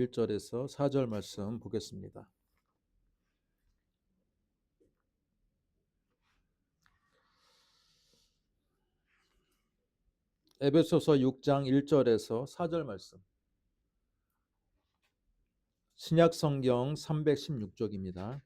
1절에서 4절 말씀 보겠습니다. 에베소서 6장 1절에서 4절 말씀. 신약 성경 316쪽입니다.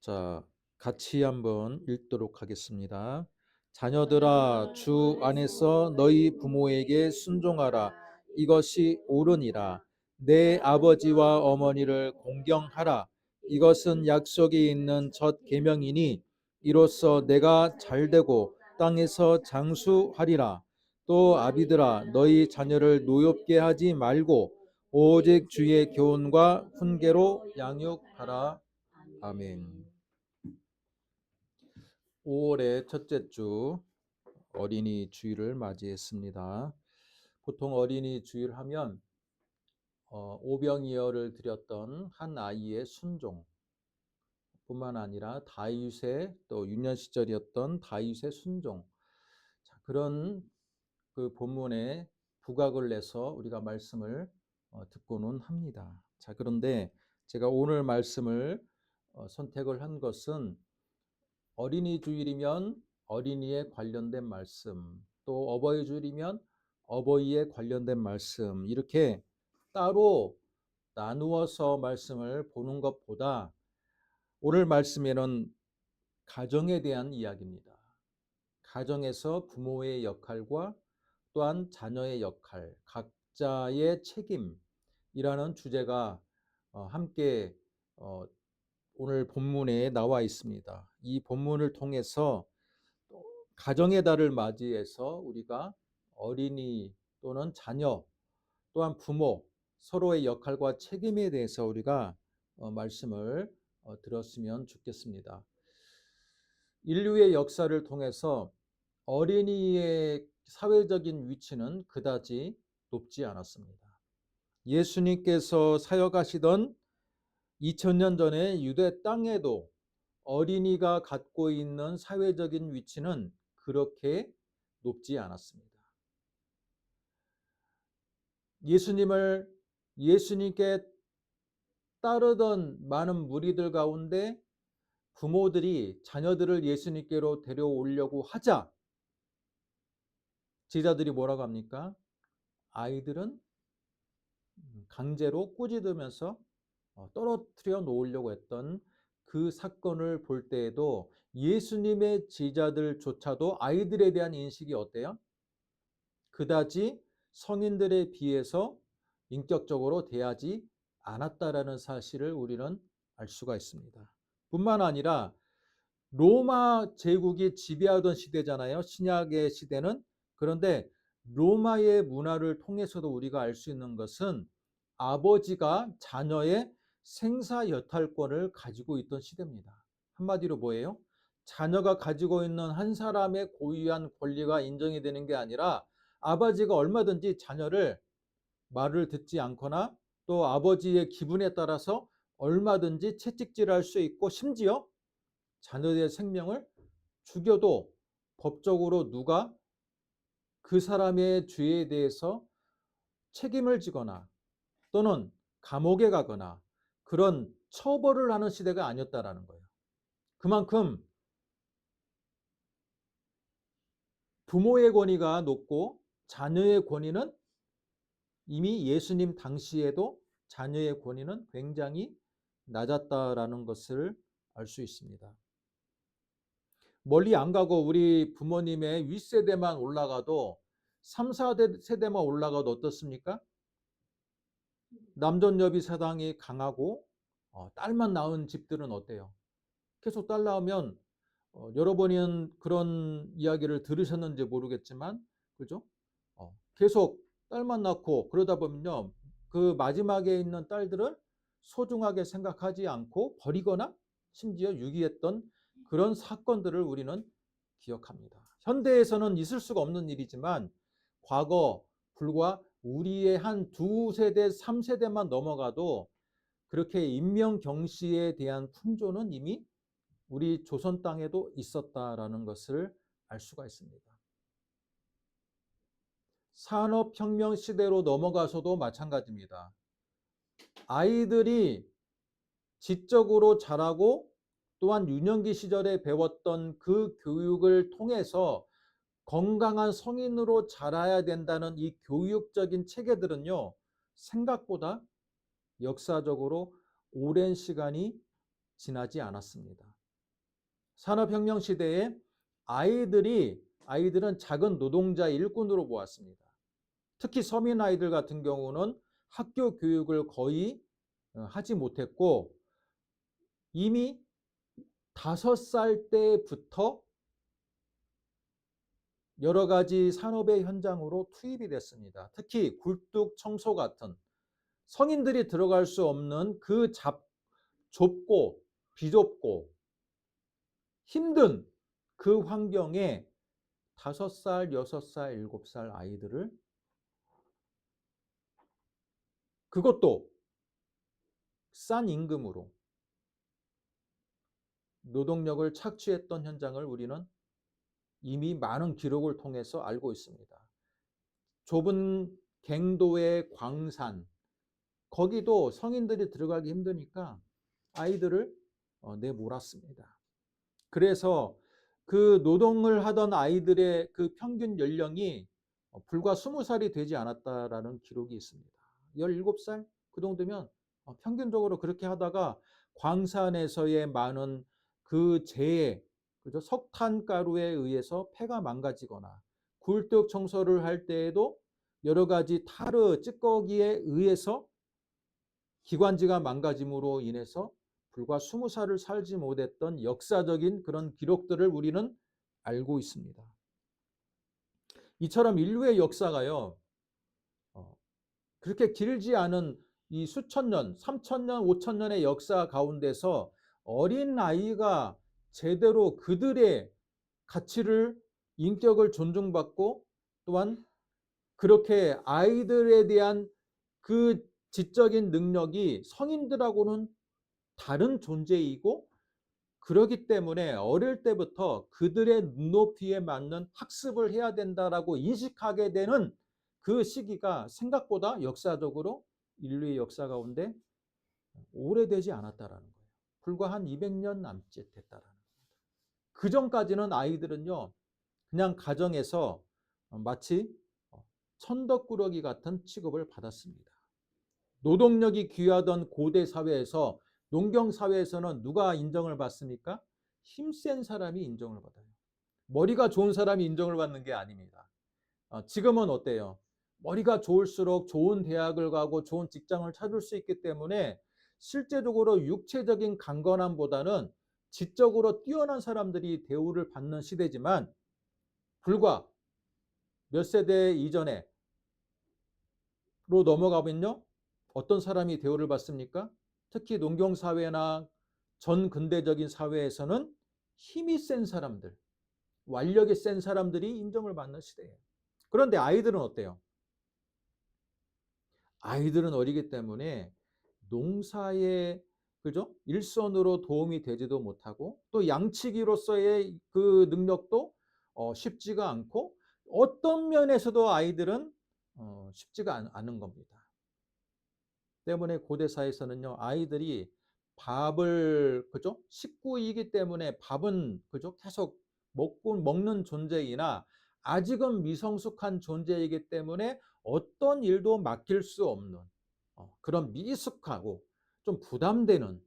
자, 같이 한번 읽도록 하겠습니다. 자녀들아, 주 안에서 너희 부모에게 순종하라. 이것이 옳으니라. 내 아버지와 어머니를 공경하라. 이것은 약속이 있는 첫 계명이니 이로써 내가 잘되고 땅에서 장수하리라. 또 아비들아, 너희 자녀를 노엽게 하지 말고 오직 주의 교훈과 훈계로 양육하라. 아멘. 5월의 첫째 주 어린이 주일을 맞이했습니다. 보통 어린이 주일 하면 오병이어를 드렸던 한 아이의 순종 뿐만 아니라 다윗의 또 유년 시절이었던 다윗의 순종, 자, 그런 그 본문에 부각을 내서 우리가 말씀을 듣고는 합니다. 자, 그런데 제가 오늘 말씀을 선택을 한 것은 어린이 주일이면 어린이에 관련된 말씀, 또 어버이 주일이면 어버이에 관련된 말씀, 이렇게 따로 나누어서 말씀을 보는 것보다 오늘 말씀에는 가정에 대한 이야기입니다. 가정에서 부모의 역할과 또한 자녀의 역할, 각자의 책임이라는 주제가 함께 오늘 본문에 나와 있습니다. 이 본문을 통해서 가정의 달을 맞이해서 우리가 어린이 또는 자녀 또한 부모 서로의 역할과 책임에 대해서 우리가 말씀을 들었으면 좋겠습니다. 인류의 역사를 통해서 어린이의 사회적인 위치는 그다지 높지 않았습니다. 예수님께서 사역하시던 2000년 전에 유대 땅에도 어린이가 갖고 있는 사회적인 위치는 그렇게 높지 않았습니다. 예수님께 따르던 많은 무리들 가운데 부모들이 자녀들을 예수님께로 데려오려고 하자 제자들이 뭐라고 합니까? 아이들은 강제로 꾸짖으면서 떨어뜨려 놓으려고 했던 그 사건을 볼 때에도 예수님의 제자들조차도 아이들에 대한 인식이 어때요? 그다지 성인들에 비해서 인격적으로 대하지 않았다라는 사실을 우리는 알 수가 있습니다. 뿐만 아니라 로마 제국이 지배하던 시대잖아요. 신약의 시대는. 그런데 로마의 문화를 통해서도 우리가 알 수 있는 것은 아버지가 자녀의 생사 여탈권을 가지고 있던 시대입니다. 한마디로 뭐예요? 자녀가 가지고 있는 한 사람의 고유한 권리가 인정이 되는 게 아니라 아버지가 얼마든지 자녀를 말을 듣지 않거나 또 아버지의 기분에 따라서 얼마든지 채찍질할 수 있고 심지어 자녀의 생명을 죽여도 법적으로 누가 그 사람의 죄에 대해서 책임을 지거나 또는 감옥에 가거나 그런 처벌을 하는 시대가 아니었다라는 거예요. 그만큼 부모의 권위가 높고 자녀의 권위는 이미 예수님 당시에도 자녀의 권위는 굉장히 낮았다라는 것을 알 수 있습니다. 멀리 안 가고 우리 부모님의 윗세대만 올라가도 3, 4세대만 올라가도 어떻습니까? 남존여비 사상이 강하고 딸만 낳은 집들은 어때요? 계속 딸 낳으면 여러분은 그런 이야기를 들으셨는지 모르겠지만 그죠? 계속 딸만 낳고 그러다 보면요. 그 마지막에 있는 딸들을 소중하게 생각하지 않고 버리거나 심지어 유기했던 그런 사건들을 우리는 기억합니다. 현대에서는 있을 수가 없는 일이지만 과거 불과 우리의 한 두 세대, 3세대만 넘어가도 그렇게 인명경시에 대한 풍조는 이미 우리 조선 땅에도 있었다라는 것을 알 수가 있습니다. 산업혁명 시대로 넘어가서도 마찬가지입니다. 아이들이 지적으로 자라고 또한 유년기 시절에 배웠던 그 교육을 통해서 건강한 성인으로 자라야 된다는 이 교육적인 체계들은요, 생각보다 역사적으로 오랜 시간이 지나지 않았습니다. 산업혁명 시대에 아이들은 작은 노동자 일꾼으로 보았습니다. 특히 서민 아이들 같은 경우는 학교 교육을 거의 하지 못했고 이미 5살 때부터 여러 가지 산업의 현장으로 투입이 됐습니다. 특히 굴뚝 청소 같은 성인들이 들어갈 수 없는 그 좁고 비좁고 힘든 그 환경에 5살, 6살, 7살 아이들을 그것도 싼 임금으로 노동력을 착취했던 현장을 우리는 이미 많은 기록을 통해서 알고 있습니다. 좁은 갱도의 광산, 거기도 성인들이 들어가기 힘드니까 아이들을 내몰았습니다. 그래서 그 노동을 하던 아이들의 그 평균 연령이 불과 20살이 되지 않았다라는 기록이 있습니다. 17살 그 정도면 평균적으로 그렇게 하다가 광산에서의 많은 그 재해, 그죠? 석탄가루에 의해서 폐가 망가지거나 굴뚝 청소를 할 때에도 여러 가지 타르, 찌꺼기에 의해서 기관지가 망가짐으로 인해서 불과 20살을 살지 못했던 역사적인 그런 기록들을 우리는 알고 있습니다. 이처럼 인류의 역사가요, 그렇게 길지 않은 이 수천 년, 3,000년, 5,000년의 역사 가운데서 어린 아이가 제대로 그들의 가치를, 인격을 존중받고 또한 그렇게 아이들에 대한 그 지적인 능력이 성인들하고는 다른 존재이고 그러기 때문에 어릴 때부터 그들의 눈높이에 맞는 학습을 해야 된다라고 인식하게 되는 그 시기가 생각보다 역사적으로 인류의 역사 가운데 오래되지 않았다라는 거예요. 불과 한 200년 남짓 됐다라는 거예요. 그 전까지는 아이들은요, 그냥 가정에서 마치 천덕꾸러기 같은 취급을 받았습니다. 노동력이 귀하던 고대 사회에서 농경 사회에서는 누가 인정을 받습니까? 힘센 사람이 인정을 받아요. 머리가 좋은 사람이 인정을 받는 게 아닙니다. 지금은 어때요? 머리가 좋을수록 좋은 대학을 가고 좋은 직장을 찾을 수 있기 때문에 실제적으로 육체적인 강건함보다는 지적으로 뛰어난 사람들이 대우를 받는 시대지만 불과 몇 세대 이전에 로 넘어가면요, 어떤 사람이 대우를 받습니까? 특히 농경사회나 전 근대적인 사회에서는 힘이 센 사람들, 완력이 센 사람들이 인정을 받는 시대예요. 그런데 아이들은 어때요? 아이들은 어리기 때문에 농사에, 그죠? 일선으로 도움이 되지도 못하고 또 양치기로서의 그 능력도 쉽지가 않고 어떤 면에서도 아이들은 쉽지가 않은 겁니다. 때문에 고대사에서는요, 아이들이 밥을, 그죠? 식구이기 때문에 밥은, 그죠? 계속 먹는 존재이나 아직은 미성숙한 존재이기 때문에 어떤 일도 맡길 수 없는 그런 미숙하고 좀 부담되는,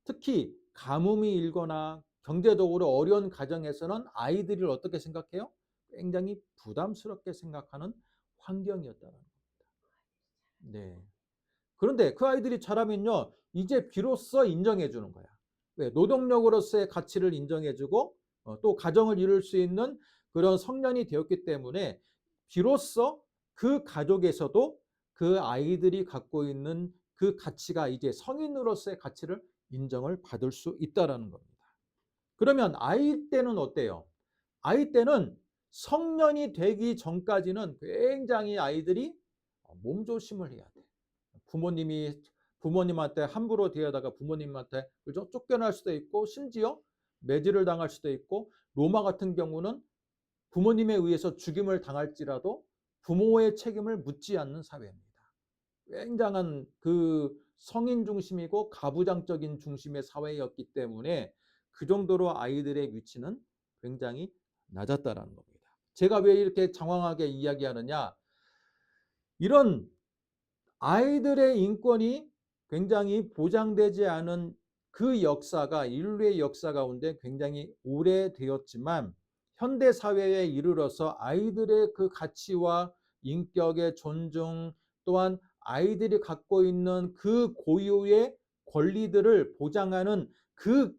특히 가뭄이 일거나 경제적으로 어려운 가정에서는 아이들을 어떻게 생각해요? 굉장히 부담스럽게 생각하는 환경이었다는 겁니다. 네. 그런데 그 아이들이 자라면요, 이제 비로소 인정해 주는 거야. 왜? 노동력으로서의 가치를 인정해 주고 또 가정을 이룰 수 있는 그런 성년이 되었기 때문에 비로소 그 가족에서도 그 아이들이 갖고 있는 그 가치가 이제 성인으로서의 가치를 인정을 받을 수 있다라는 겁니다. 그러면 아이 때는 어때요? 아이 때는 성년이 되기 전까지는 굉장히 아이들이 몸조심을 해야 돼. 부모님한테 함부로 대하다가 부모님한테, 그죠? 쫓겨날 수도 있고 심지어 매질을 당할 수도 있고 로마 같은 경우는 부모님에 의해서 죽임을 당할지라도 부모의 책임을 묻지 않는 사회입니다. 굉장한 그 성인 중심이고 가부장적인 중심의 사회였기 때문에 그 정도로 아이들의 위치는 굉장히 낮았다라는 겁니다. 제가 왜 이렇게 장황하게 이야기하느냐? 이런 아이들의 인권이 굉장히 보장되지 않은 그 역사가 인류의 역사 가운데 굉장히 오래되었지만 현대 사회에 이르러서 아이들의 그 가치와 인격의 존중 또한 아이들이 갖고 있는 그 고유의 권리들을 보장하는 그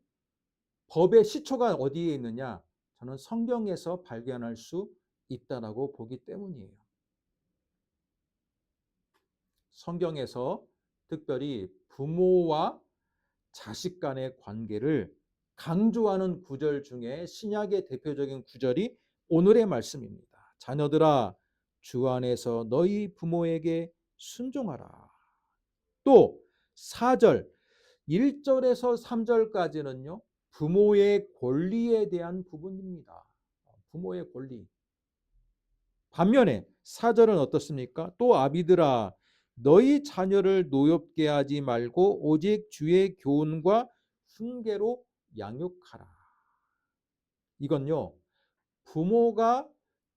법의 시초가 어디에 있느냐? 저는 성경에서 발견할 수 있다라고 보기 때문이에요. 성경에서 특별히 부모와 자식 간의 관계를 강조하는 구절 중에 신약의 대표적인 구절이 오늘의 말씀입니다. 자녀들아, 주 안에서 너희 부모에게 순종하라. 또 4절, 1절에서 3절까지는요. 부모의 권리에 대한 부분입니다. 부모의 권리. 반면에 4절은 어떻습니까? 또 아비들아, 너희 자녀를 노엽게 하지 말고 오직 주의 교훈과 훈계로 양육하라. 이건요, 부모가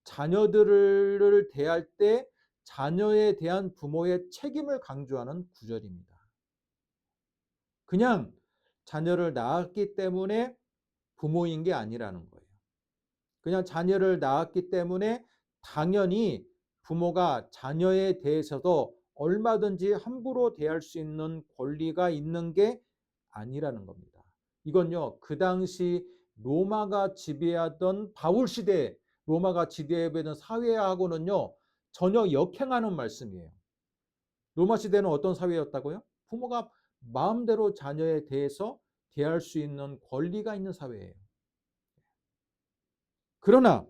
자녀들을 대할 때 자녀에 대한 부모의 책임을 강조하는 구절입니다. 그냥 자녀를 낳았기 때문에 부모인 게 아니라는 거예요. 그냥 자녀를 낳았기 때문에 당연히 부모가 자녀에 대해서도 얼마든지 함부로 대할 수 있는 권리가 있는 게 아니라는 겁니다. 이건요, 그 당시 로마가 지배하던 바울 시대 로마가 지배하던 사회하고는요, 전혀 역행하는 말씀이에요. 로마 시대는 어떤 사회였다고요? 부모가 마음대로 자녀에 대해서 대할 수 있는 권리가 있는 사회예요. 그러나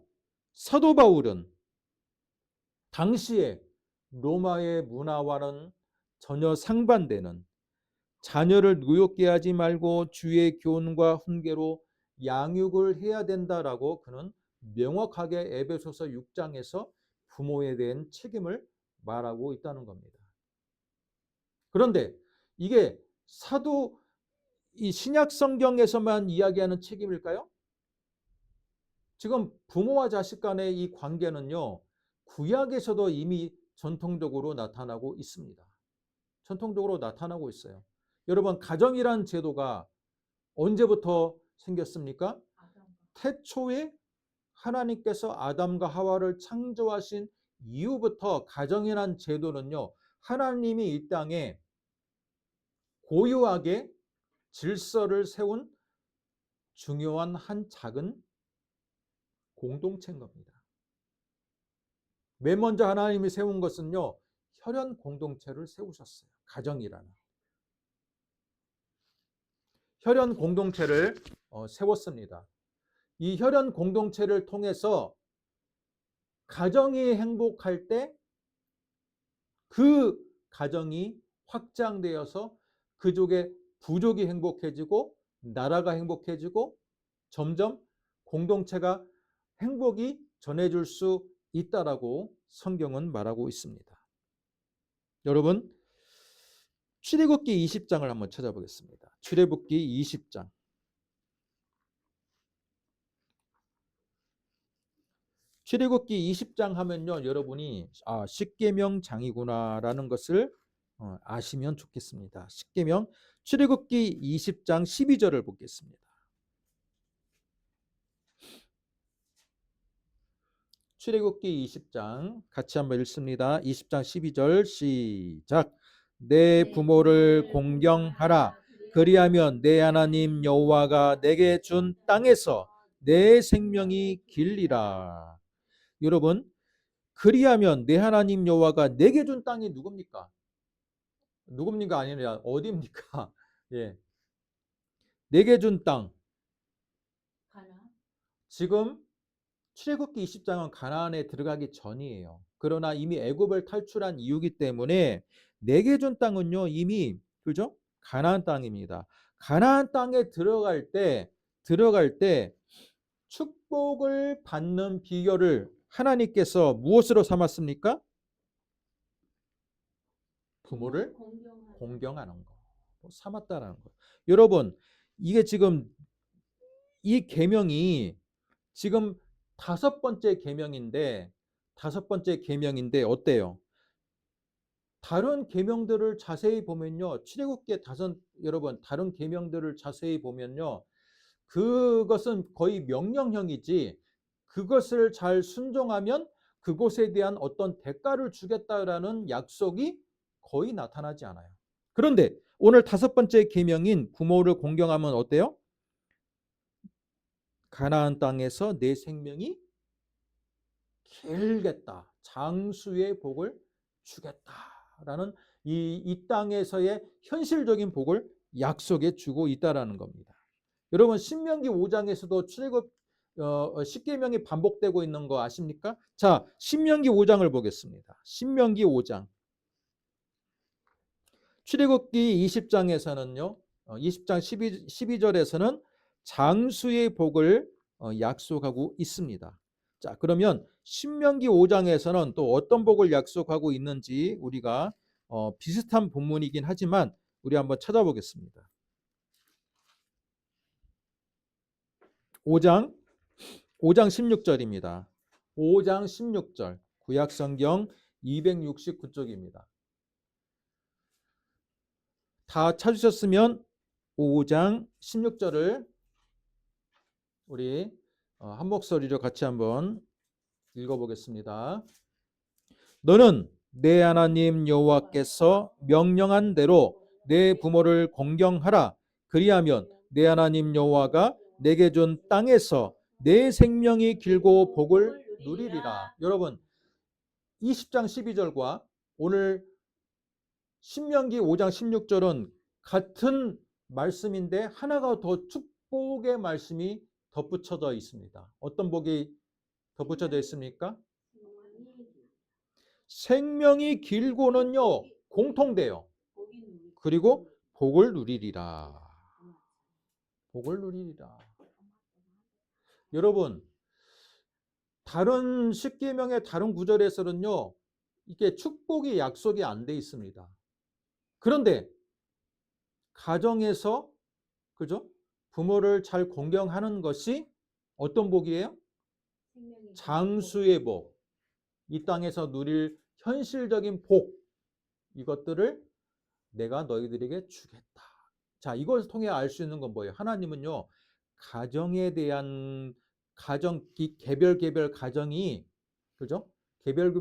사도 바울은 당시에 로마의 문화와는 전혀 상반되는 자녀를 노엽게 하지 말고 주의 교훈과 훈계로 양육을 해야 된다라고 그는 명확하게 에베소서 6장에서 부모에 대한 책임을 말하고 있다는 겁니다. 그런데 이게 사도 이 신약 성경에서만 이야기하는 책임일까요? 지금 부모와 자식 간의 이 관계는요, 구약에서도 이미 전통적으로 나타나고 있습니다. 전통적으로 나타나고 있어요. 여러분, 가정이란 제도가 언제부터 생겼습니까? 태초에 하나님께서 아담과 하와를 창조하신 이후부터 가정이란 제도는요, 하나님이 이 땅에 고유하게 질서를 세운 중요한 한 작은 공동체인 겁니다. 맨 먼저 하나님이 세운 것은요, 혈연 공동체를 세우셨어요. 가정이라는 혈연 공동체를 세웠습니다. 이 혈연 공동체를 통해서 가정이 행복할 때 그 가정이 확장되어서 그족의 부족이 행복해지고 나라가 행복해지고 점점 공동체가 행복이 전해질 수 있다라고 성경은 말하고 있습니다. 여러분, 출애굽기 20장을 한번 찾아보겠습니다. 출애굽기 20장. 출애굽기 20장 하면요, 여러분이 십계명장이구나라는 것을 아시면 좋겠습니다. 십계명 출애굽기 20장 12절을 보겠습니다. 출애굽기 20장 같이 한번 읽습니다. 20장 12절 시작. 내 부모를 공경하라. 그리하면 내 하나님 여호와가 내게 준 땅에서 내 생명이 길리라. 여러분, 그리하면 내 하나님 여호와가 내게 준 땅이 누굽니까? 누굽니까 아니라 어디입니까? 예. 내게 준 땅. 지금 출애굽기 20장은 가나안에 들어가기 전이에요. 그러나 이미 애굽을 탈출한 이유기 때문에 내게 준 땅은요, 이미 그죠? 가나안 땅입니다. 가나안 땅에 들어갈 때 축복을 받는 비결을 하나님께서 무엇으로 삼았습니까? 부모를 공경하는 거, 삼았다라는 거. 여러분, 이게 지금 이 계명이 지금 다섯 번째 계명인데 어때요? 다른 계명들을 자세히 보면요, 출애굽기의 여러분 다른 계명들을 자세히 보면요, 그것은 거의 명령형이지 그것을 잘 순종하면 그것에 대한 어떤 대가를 주겠다라는 약속이 거의 나타나지 않아요. 그런데 오늘 다섯 번째 계명인 부모를 공경하면 어때요? 가나안 땅에서 내 생명이 길겠다. 장수의 복을 주겠다라는 이 땅에서의 현실적인 복을 약속해 주고 있다라는 겁니다. 여러분 신명기 5장에서도 출애굽 10계명이 반복되고 있는 거 아십니까? 자, 신명기 5장을 보겠습니다. 신명기 5장. 출애굽기 20장에서는요. 20장 12절에서는 장수의 복을 약속하고 있습니다. 자, 그러면 신명기 5장에서는 또 어떤 복을 약속하고 있는지 우리가 비슷한 본문이긴 하지만 우리 한번 찾아보겠습니다. 5장 16절입니다. 5장 16절. 구약성경 269쪽입니다. 다 찾으셨으면 5장 16절을 우리 한 목소리로 같이 한번 읽어보겠습니다. 너는 내 하나님 여호와께서 명령한 대로 내 부모를 공경하라. 그리하면 내 하나님 여호와가 내게 준 땅에서 내 생명이 길고 복을 누리리라. 여러분 20장 12절과 오늘 신명기 5장 16절은 같은 말씀인데 하나가 더 축복의 말씀이 덧붙여져 있습니다. 어떤 복이 덧붙여져 있습니까? 생명이 길고는요 공통돼요. 그리고 복을 누리리라. 복을 누리리라. 여러분 다른 십계명의 다른 구절에서는요 이게 축복이 약속이 안 돼 있습니다. 그런데 가정에서 그죠? 부모를 잘 공경하는 것이 어떤 복이에요? 장수의 복. 이 땅에서 누릴 현실적인 복. 이것들을 내가 너희들에게 주겠다. 자, 이걸 통해 알 수 있는 건 뭐예요? 하나님은요. 가정에 대한 개별 가정이 그죠? 개별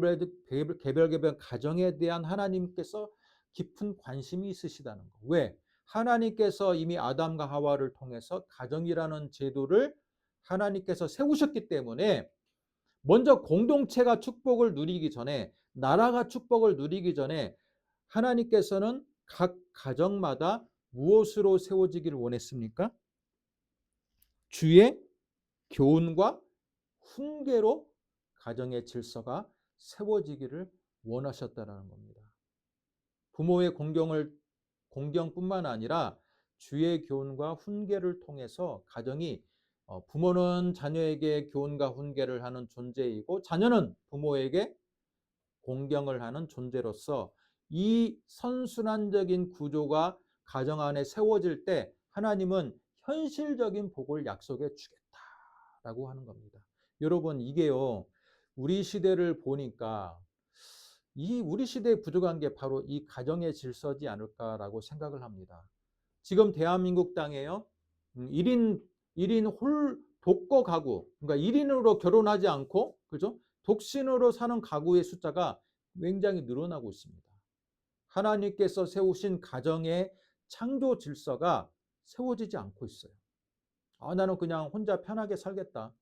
가정에 대한 하나님께서 깊은 관심이 있으시다는 거. 왜? 하나님께서 이미 아담과 하와를 통해서 가정이라는 제도를 하나님께서 세우셨기 때문에 먼저 공동체가 축복을 누리기 전에 나라가 축복을 누리기 전에 하나님께서는 각 가정마다 무엇으로 세워지기를 원했습니까? 주의 교훈과 훈계로 가정의 질서가 세워지기를 원하셨다는 겁니다. 부모의 공경뿐만 아니라 주의 교훈과 훈계를 통해서 가정이 부모는 자녀에게 교훈과 훈계를 하는 존재이고 자녀는 부모에게 공경을 하는 존재로서 이 선순환적인 구조가 가정 안에 세워질 때 하나님은 현실적인 복을 약속해 주겠다라고 하는 겁니다. 여러분 이게요 우리 시대를 보니까 이 우리 시대에 부족한 게 바로 이 가정의 질서지 않을까라고 생각을 합니다. 지금 대한민국 땅에요 1인 독거 가구, 그러니까 1인으로 결혼하지 않고 그죠? 독신으로 사는 가구의 숫자가 굉장히 늘어나고 있습니다. 하나님께서 세우신 가정의 창조 질서가 세워지지 않고 있어요. 나는 그냥 혼자 편하게 살겠다.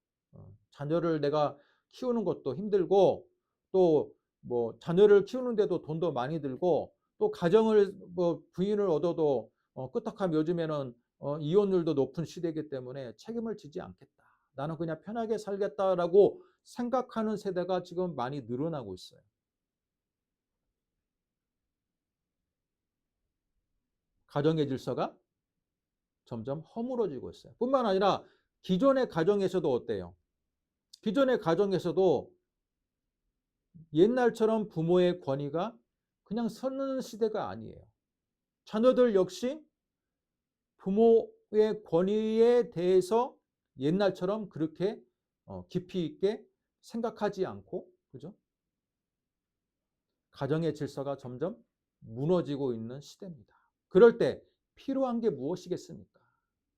자녀를 내가 키우는 것도 힘들고 또 뭐 자녀를 키우는데도 돈도 많이 들고 또 가정을 뭐 부인을 얻어도 끄떡하면 요즘에는 이혼율도 높은 시대이기 때문에 책임을 지지 않겠다. 나는 그냥 편하게 살겠다라고 생각하는 세대가 지금 많이 늘어나고 있어요. 가정의 질서가 점점 허물어지고 있어요. 뿐만 아니라 기존의 가정에서도 어때요? 기존의 가정에서도 옛날처럼 부모의 권위가 그냥 서는 시대가 아니에요. 자녀들 역시 부모의 권위에 대해서 옛날처럼 그렇게 깊이 있게 생각하지 않고, 그죠? 가정의 질서가 점점 무너지고 있는 시대입니다. 그럴 때 필요한 게 무엇이겠습니까?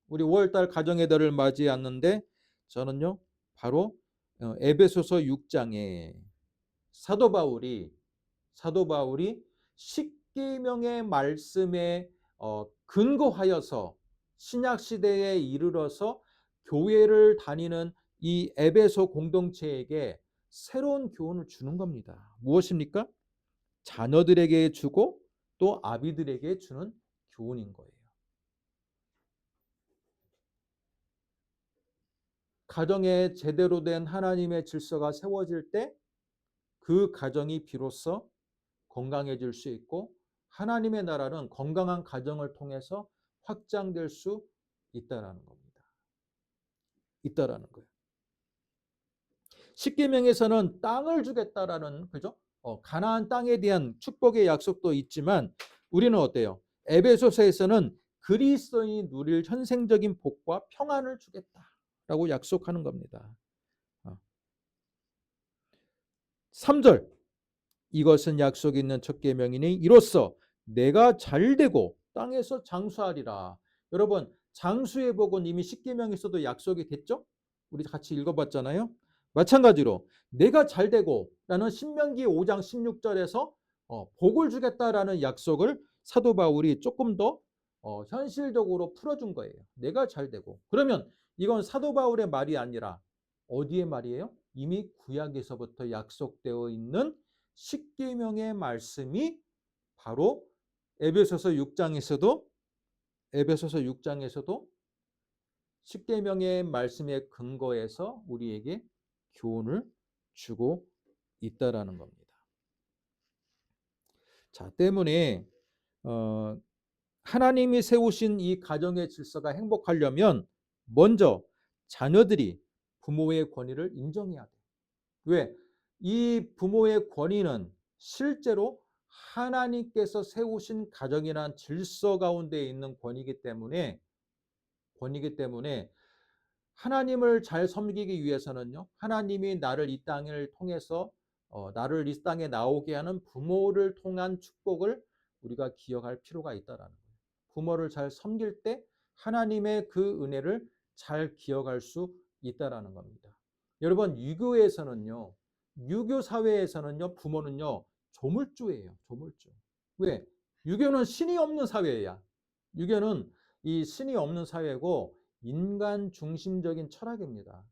우리 5월달 가정의 달을 맞이하는데 저는요 바로 에베소서 6장에 사도 바울이 십계명의 말씀에 근거하여서 신약 시대에 이르러서 교회를 다니는 이 에베소 공동체에게 새로운 교훈을 주는 겁니다. 무엇입니까? 자녀들에게 주고 또 아비들에게 주는 교훈인 거예요. 가정에 제대로 된 하나님의 질서가 세워질 때 그 가정이 비로소 건강해질 수 있고 하나님의 나라는 건강한 가정을 통해서 확장될 수 있다라는 겁니다. 있다라는 거예요. 십계명에서는 땅을 주겠다라는 그죠? 가나안 땅에 대한 축복의 약속도 있지만 우리는 어때요? 에베소서에서는 그리스도인이 누릴 현생적인 복과 평안을 주겠다라고 약속하는 겁니다. 3절 이것은 약속이 있는 첫 계명이니 이로써 내가 잘되고 땅에서 장수하리라. 여러분 장수의 복은 이미 십계명에서도 약속이 됐죠? 우리 같이 읽어봤잖아요. 마찬가지로 내가 잘되고 라는 신명기 5장 16절에서 복을 주겠다라는 약속을 사도 바울이 조금 더 현실적으로 풀어준 거예요. 내가 잘되고. 그러면 이건 사도 바울의 말이 아니라 어디의 말이에요? 이미 구약에서부터 약속되어 있는 십계명의 말씀이 바로 에베소서 6장에서도 십계명의 말씀에 근거해서 우리에게 교훈을 주고 있다라는 겁니다. 자, 때문에 하나님이 세우신 이 가정의 질서가 행복하려면 먼저 자녀들이 부모의 권위를 인정해야 돼요. 왜? 이 부모의 권위는 실제로 하나님께서 세우신 가정이란 질서 가운데 있는 권위이기 때문에 하나님을 잘 섬기기 위해서는요. 하나님이 나를 이 땅을 통해서 나를 이 땅에 나오게 하는 부모를 통한 축복을 우리가 기억할 필요가 있다라는 거예요. 부모를 잘 섬길 때 하나님의 그 은혜를 잘 기억할 수 있다라는 겁니다. 여러분 유교 사회에서는요. 부모는요. 조물주예요. 조물주. 왜? 유교는 신이 없는 사회야. 유교는 이 신이 없는 사회고 인간 중심적인 철학입니다.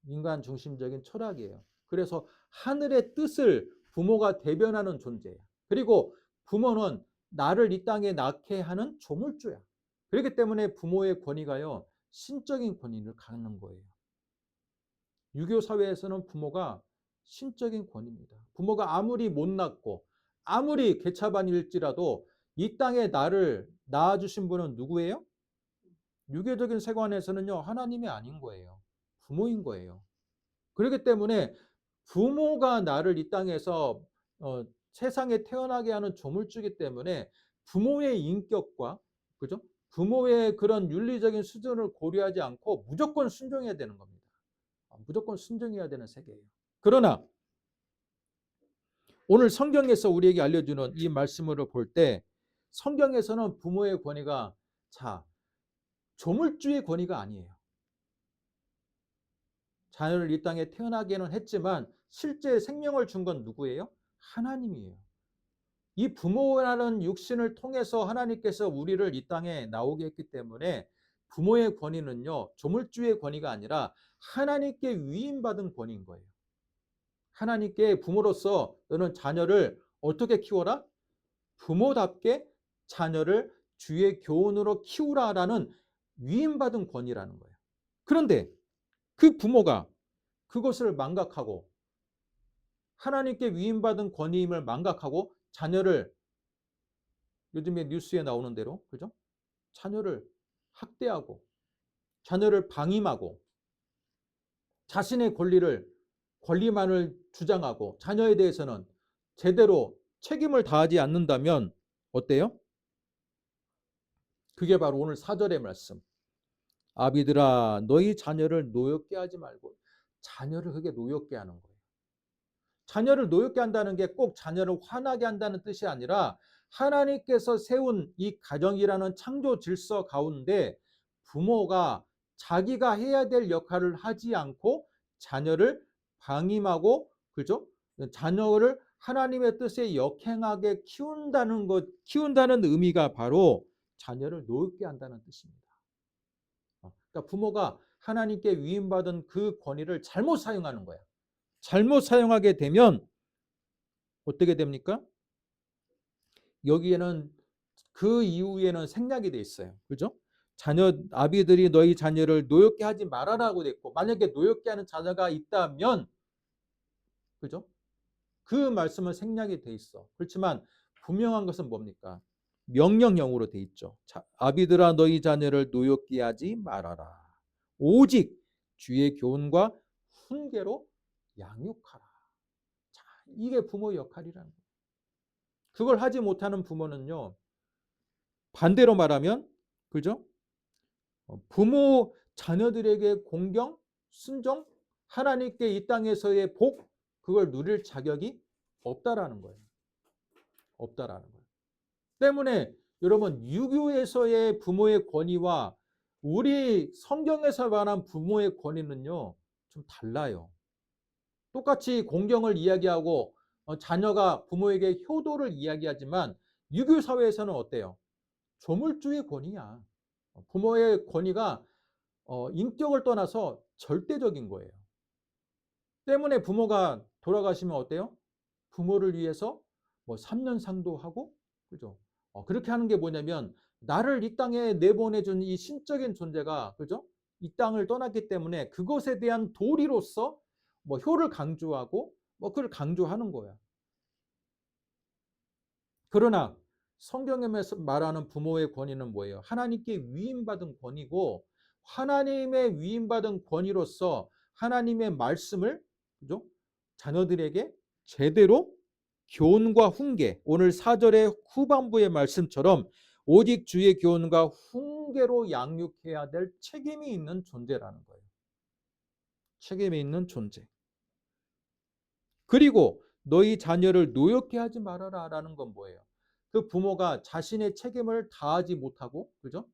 인간 중심적인 철학이에요. 그래서 하늘의 뜻을 부모가 대변하는 존재야. 그리고 부모는 나를 이 땅에 낳게 하는 조물주야. 그렇기 때문에 부모의 권위가요. 신적인 권위를 갖는 거예요. 유교 사회에서는 부모가 신적인 권위입니다. 부모가 아무리 못났고 아무리 개차반일지라도 이 땅에 나를 낳아주신 분은 누구예요? 유교적인 세관에서는요. 하나님이 아닌 거예요. 부모인 거예요. 그렇기 때문에 부모가 나를 이 땅에서 세상에 태어나게 하는 조물주기 때문에 부모의 인격과 그죠? 부모의 그런 윤리적인 수준을 고려하지 않고 무조건 순종해야 되는 겁니다. 무조건 순종해야 되는 세계예요. 그러나 오늘 성경에서 우리에게 알려주는 이 말씀을 볼 때 성경에서는 부모의 권위가 조물주의 권위가 아니에요. 자녀를 이 땅에 태어나게는 했지만 실제 생명을 준 건 누구예요? 하나님이에요. 이 부모라는 육신을 통해서 하나님께서 우리를 이 땅에 나오게 했기 때문에 부모의 권위는요. 조물주의 권위가 아니라 하나님께 위임받은 권위인 거예요. 하나님께 부모로서 너는 자녀를 어떻게 키워라? 부모답게 자녀를 주의 교훈으로 키우라라는 위임받은 권위라는 거예요. 그런데 그 부모가 그것을 망각하고 하나님께 위임받은 권위임을 망각하고 자녀를 요즘에 뉴스에 나오는 대로 그죠? 자녀를 학대하고 자녀를 방임하고 자신의 권리를 권리만을 주장하고 자녀에 대해서는 제대로 책임을 다하지 않는다면 어때요? 그게 바로 오늘 4절의 말씀. 아비들아 너희 자녀를 노엽게 하지 말고. 자녀를 그게 노엽게 하는 거예요. 자녀를 노엽게 한다는 게 꼭 자녀를 화나게 한다는 뜻이 아니라 하나님께서 세운 이 가정이라는 창조 질서 가운데 부모가 자기가 해야 될 역할을 하지 않고 자녀를 방임하고, 그죠? 자녀를 하나님의 뜻에 역행하게 키운다는 의미가 바로 자녀를 노엽게 한다는 뜻입니다. 그러니까 부모가 하나님께 위임받은 그 권위를 잘못 사용하는 거야. 잘못 사용하게 되면 어떻게 됩니까? 여기에는 그 이후에는 생략이 돼 있어요. 그죠? 아비들이 너희 자녀를 노엽게 하지 말아라고 돼 있고, 만약에 노엽게 하는 자녀가 있다면, 그죠? 그 말씀은 생략이 돼 있어. 그렇지만 분명한 것은 뭡니까? 명령형으로 돼 있죠. 아비들아 너희 자녀를 노엽게 하지 말아라. 오직 주의 교훈과 훈계로 양육하라. 자, 이게 부모의 역할이라는 거예요. 그걸 하지 못하는 부모는요, 반대로 말하면, 그죠? 부모 자녀들에게 공경, 순종, 하나님께 이 땅에서의 복, 그걸 누릴 자격이 없다라는 거예요. 없다라는 거예요. 때문에 여러분, 유교에서의 부모의 권위와 우리 성경에서 말한 부모의 권위는요, 좀 달라요. 똑같이 공경을 이야기하고 자녀가 부모에게 효도를 이야기하지만 유교 사회에서는 어때요? 조물주의 권위야. 부모의 권위가 인격을 떠나서 절대적인 거예요. 때문에 부모가 돌아가시면 어때요? 부모를 위해서 뭐 3년 상도하고, 그죠? 그렇게 하는 게 뭐냐면 나를 이 땅에 내보내준 이 신적인 존재가, 그죠? 이 땅을 떠났기 때문에 그것에 대한 도리로서 뭐 효를 강조하고 뭐 그걸 강조하는 거야. 그러나 성경에 말하는 부모의 권위는 뭐예요? 하나님께 위임받은 권위고, 하나님의 위임받은 권위로서 하나님의 말씀을, 그죠? 자녀들에게 제대로 교훈과 훈계, 오늘 4절의 후반부의 말씀처럼 오직 주의 교훈과 훈계로 양육해야 될 책임이 있는 존재라는 거예요. 책임이 있는 존재. 그리고 너희 자녀를 노엽게 하지 말아라 라는 건 뭐예요? 그 부모가 자신의 책임을 다하지 못하고, 그죠?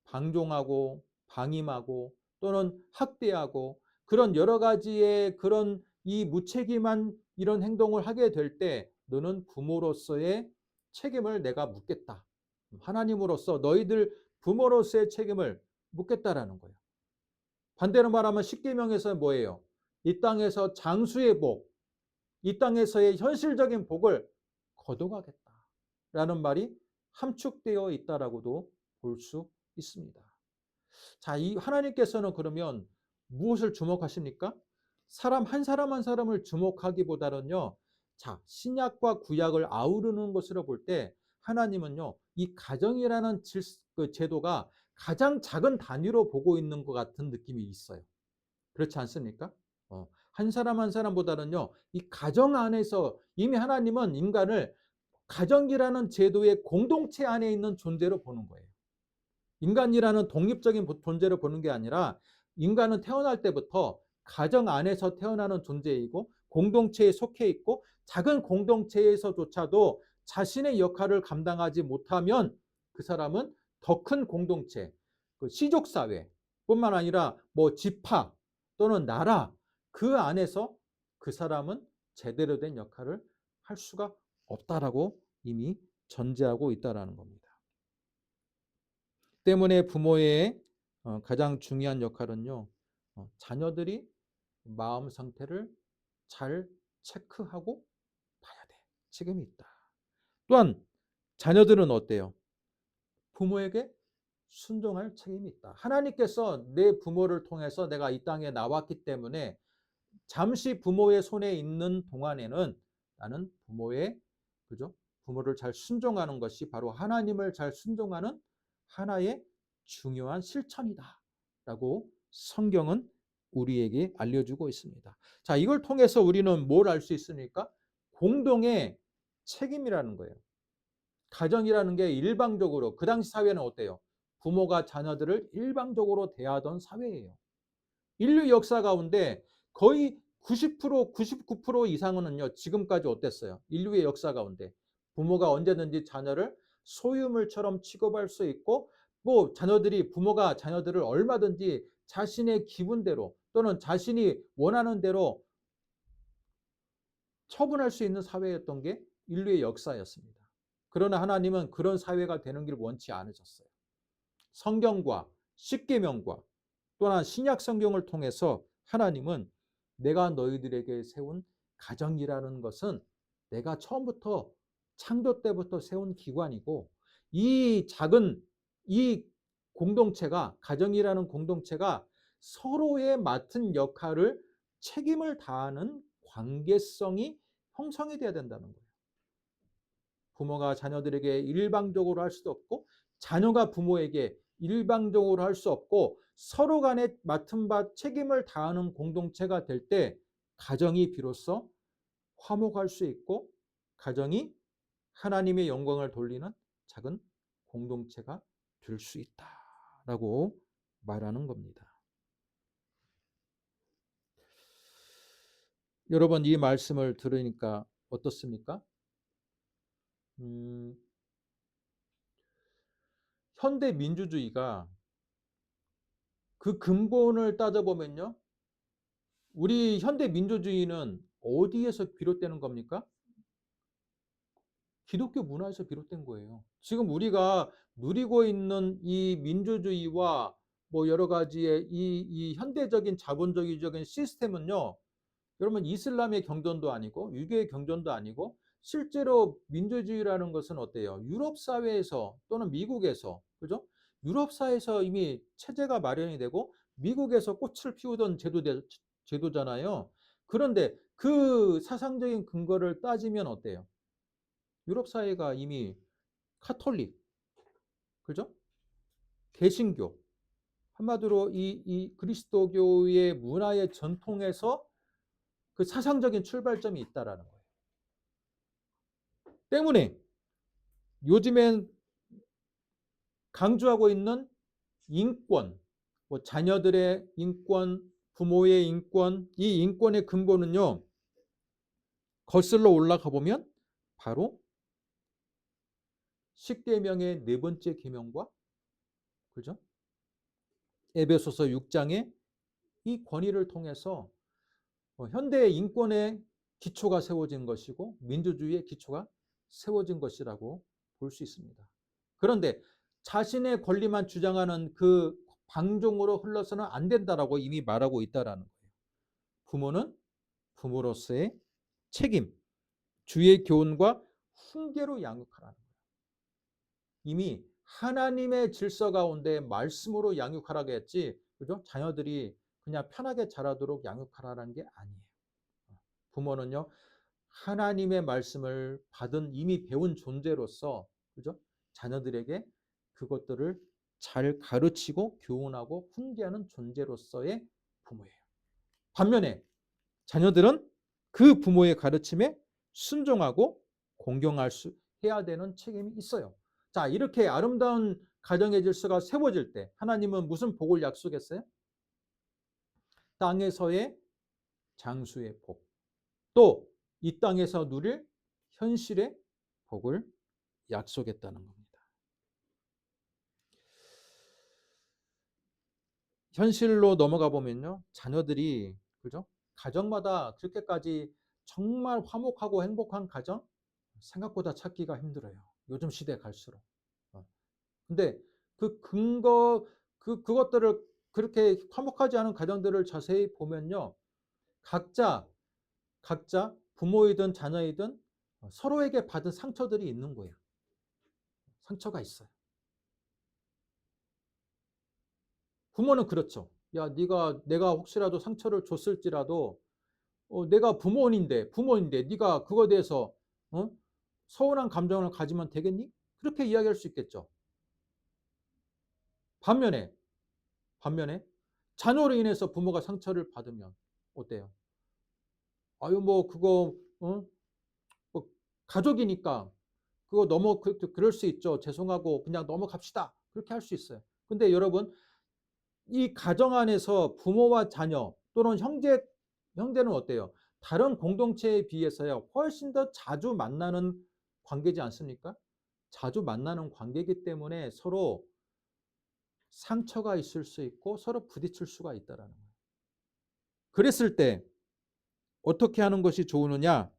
방종하고 방임하고 또는 학대하고 그런 여러 가지의 그런 이 무책임한 이런 행동을 하게 될 때 너는 부모로서의 책임을 내가 묻겠다. 하나님으로서 너희들 부모로서의 책임을 묻겠다라는 거예요. 반대로 말하면 십계명에서 뭐예요? 이 땅에서 장수의 복, 이 땅에서의 현실적인 복을 거둬가겠다라는 말이 함축되어 있다라고도 볼 수 있습니다. 자, 이 하나님께서는 그러면 무엇을 주목하십니까? 사람 한 사람을 주목하기보다는요. 자, 신약과 구약을 아우르는 것으로 볼 때 하나님은요. 이 가정이라는 제도가 가장 작은 단위로 보고 있는 것 같은 느낌이 있어요. 그렇지 않습니까? 한 사람보다는요. 이 가정 안에서 이미 하나님은 인간을 가정이라는 제도의 공동체 안에 있는 존재로 보는 거예요. 인간이라는 독립적인 존재로 보는 게 아니라 인간은 태어날 때부터 가정 안에서 태어나는 존재이고 공동체에 속해 있고 작은 공동체에서조차도 자신의 역할을 감당하지 못하면 그 사람은 더 큰 공동체, 그 시족사회 뿐만 아니라 뭐 지파 또는 나라 그 안에서 그 사람은 제대로 된 역할을 할 수가 없다라고 이미 전제하고 있다라는 겁니다. 때문에 부모의 가장 중요한 역할은요. 자녀들이 마음 상태를 잘 체크하고 봐야 돼. 책임이 있다. 또한 자녀들은 어때요? 부모에게 순종할 책임이 있다. 하나님께서 내 부모를 통해서 내가 이 땅에 나왔기 때문에 잠시 부모의 손에 있는 동안에는 나는 그죠? 부모를 잘 순종하는 것이 바로 하나님을 잘 순종하는 하나의 중요한 실천이다 라고 성경은 우리에게 알려주고 있습니다. 자, 이걸 통해서 우리는 뭘 알 수 있습니까? 공동의 책임이라는 거예요. 가정이라는 게 일방적으로, 그 당시 사회는 어때요? 부모가 자녀들을 일방적으로 대하던 사회예요. 인류 역사 가운데 거의 90%, 99% 이상은요, 지금까지 어땠어요? 인류의 역사 가운데 부모가 언제든지 자녀를 소유물처럼 취급할 수 있고, 뭐 자녀들이, 부모가 자녀들을 얼마든지 자신의 기분대로 또는 자신이 원하는 대로 처분할 수 있는 사회였던 게 인류의 역사였습니다. 그러나 하나님은 그런 사회가 되는 길 원치 않으셨어요. 성경과 십계명과 또한 신약 성경을 통해서 하나님은 내가 너희들에게 세운 가정이라는 것은 내가 처음부터, 창조 때부터 세운 기관이고, 이 작은, 이 공동체가, 가정이라는 공동체가 서로의 맡은 역할을, 책임을 다하는 관계성이 형성이 돼야 된다는 거예요. 부모가 자녀들에게 일방적으로 할 수도 없고, 자녀가 부모에게 일방적으로 할 수 없고, 서로 간에 맡은 바 책임을 다하는 공동체가 될 때 가정이 비로소 화목할 수 있고, 가정이 하나님의 영광을 돌리는 작은 공동체가 될 수 있다라고 말하는 겁니다. 여러분, 이 말씀을 들으니까 어떻습니까? 현대 민주주의가 그 근본을 따져보면요, 우리 현대 민주주의는 어디에서 비롯되는 겁니까? 기독교 문화에서 비롯된 거예요. 지금 우리가 누리고 있는 이 민주주의와 뭐 여러 가지의 이 현대적인 자본주의적인 시스템은요, 여러분, 이슬람의 경전도 아니고 유교의 경전도 아니고, 실제로 민주주의라는 것은 어때요? 유럽 사회에서 또는 미국에서, 그죠? 유럽 사회에서 이미 체제가 마련이 되고 미국에서 꽃을 피우던 제도잖아요. 그런데 그 사상적인 근거를 따지면 어때요? 유럽 사회가 이미 카톨릭, 그죠? 개신교, 한마디로 이 그리스도교의 문화의 전통에서 그 사상적인 출발점이 있다라는 거예요. 때문에 요즘엔 강조하고 있는 인권, 뭐 자녀들의 인권, 부모의 인권, 이 인권의 근본은요, 거슬러 올라가 보면 바로 십계명의 네 번째 계명과, 그죠? 에베소서 6장의 이 권위를 통해서 현대의 인권의 기초가 세워진 것이고 민주주의의 기초가 세워진 것이라고 볼 수 있습니다. 그런데 자신의 권리만 주장하는 그 방종으로 흘러서는 안 된다라고 이미 말하고 있다라는 거예요. 부모는 부모로서의 책임, 주의 교훈과 훈계로 양육하라는 거예요. 이미 하나님의 질서 가운데 말씀으로 양육하라고 했지, 그죠? 자녀들이 그냥 편하게 자라도록 양육하라는 게 아니에요. 부모는요, 하나님의 말씀을 받은 이미 배운 존재로서, 그죠? 자녀들에게 그것들을 잘 가르치고 교훈하고 훈계하는 존재로서의 부모예요. 반면에 자녀들은 그 부모의 가르침에 순종하고 공경할 수 해야 되는 책임이 있어요. 자, 이렇게 아름다운 가정의 질서가 세워질 때 하나님은 무슨 복을 약속했어요? 땅에서의 장수의 복, 또 이 땅에서 누릴 현실의 복을 약속했다는 겁니다. 현실로 넘어가 보면요, 자녀들이, 그죠? 가정마다 그렇게까지 정말 화목하고 행복한 가정 생각보다 찾기가 힘들어요. 요즘 시대 갈수록. 근데 그 근거, 그것들을, 그렇게 화목하지 않은 가정들을 자세히 보면요, 각자 부모이든 자녀이든 서로에게 받은 상처들이 있는 거예요. 상처가 있어요. 부모는 그렇죠. 야, 내가 혹시라도 상처를 줬을지라도 내가 부모인데 네가 그거에 대해서 어? 서운한 감정을 가지면 되겠니? 그렇게 이야기할 수 있겠죠. 반면에 자녀로 인해서 부모가 상처를 받으면 어때요? 아유 뭐 그거 뭐 가족이니까 그거 그럴 수 있죠. 죄송하고 그냥 넘어갑시다. 그렇게 할 수 있어요. 근데 여러분 이 가정 안에서 부모와 자녀 또는 형제는 어때요? 다른 공동체에 비해서요. 훨씬 더 자주 만나는 관계지 않습니까? 자주 만나는 관계이기 때문에 서로 상처가 있을 수 있고 서로 부딪힐 수가 있다라는 거예요. 그랬을 때 어떻게 하는 것이 좋으느냐?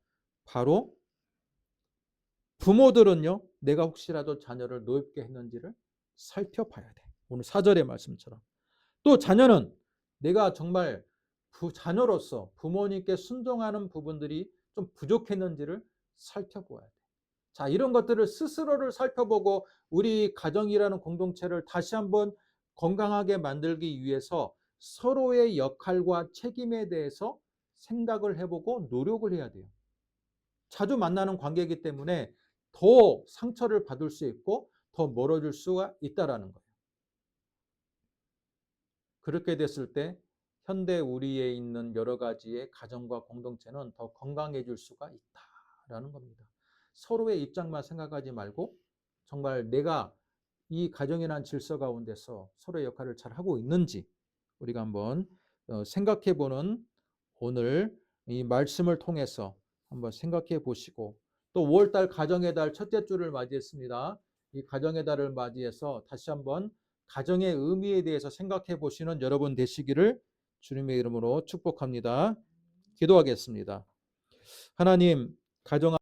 바로 부모들은요. 내가 혹시라도 자녀를 노엽게 했는지를 살펴봐야 돼. 오늘 4절의 말씀처럼. 또 자녀는 내가 정말 자녀로서 부모님께 순종하는 부분들이 좀 부족했는지를 살펴보아야 돼. 자, 이런 것들을 스스로를 살펴보고 우리 가정이라는 공동체를 다시 한번 건강하게 만들기 위해서 서로의 역할과 책임에 대해서 생각을 해보고 노력을 해야 돼요. 자주 만나는 관계이기 때문에 더 상처를 받을 수 있고 더 멀어질 수가 있다라는 거예요. 그렇게 됐을 때 현대 우리에 있는 여러 가지의 가정과 공동체는 더 건강해질 수가 있다라는 겁니다. 서로의 입장만 생각하지 말고 정말 내가 이 가정이란 질서 가운데서 서로의 역할을 잘 하고 있는지 우리가 한번 생각해 보는 오늘 이 말씀을 통해서 한번 생각해 보시고 또 5월달 가정의 달 첫째 주를 맞이했습니다. 이 가정의 달을 맞이해서 다시 한번 가정의 의미에 대해서 생각해 보시는 여러분 되시기를 주님의 이름으로 축복합니다. 기도하겠습니다. 하나님, 가정